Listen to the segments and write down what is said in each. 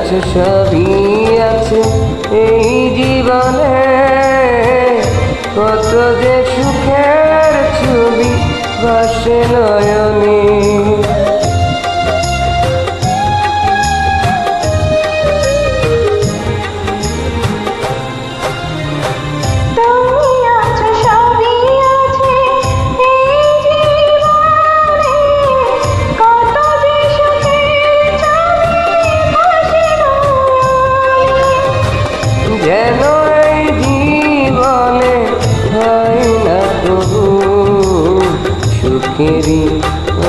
আছে সবই আছে এই জীবনে, কত যে সুখের ছবি ভাসে নয়নে। যেন এই জীবনে হয় না তবু সুখেরই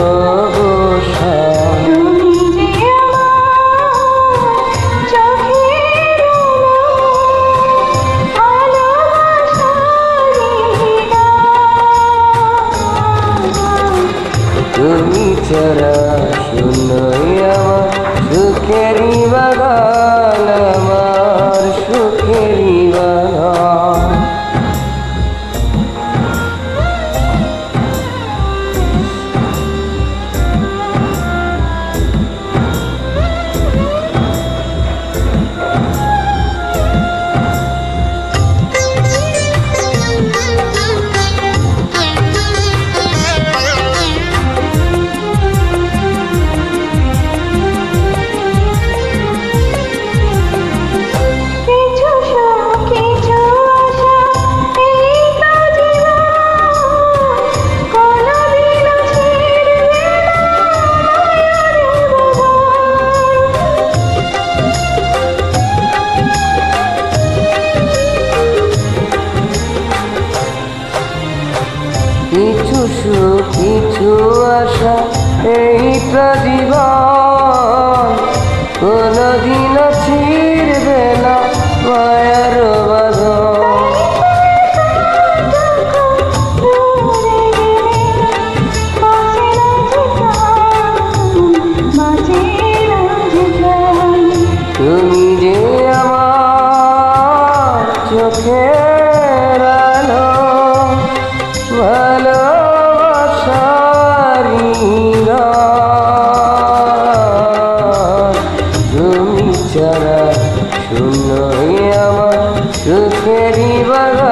অবসান। তুমি ছাড়া শূন্যই আমার সুখেরই বাগান, আমার সুখেরই বাগান। কিছু সুখ কিছু আশা এইটা জীবন, কোনদিন ছিড়বে না মায়ার বাঁধন। তুমি যে আমার চোখের আলো, ভালোবাসারি গান। তুমি ছাড়া শূন্যই আমার সুখেরই বাগান।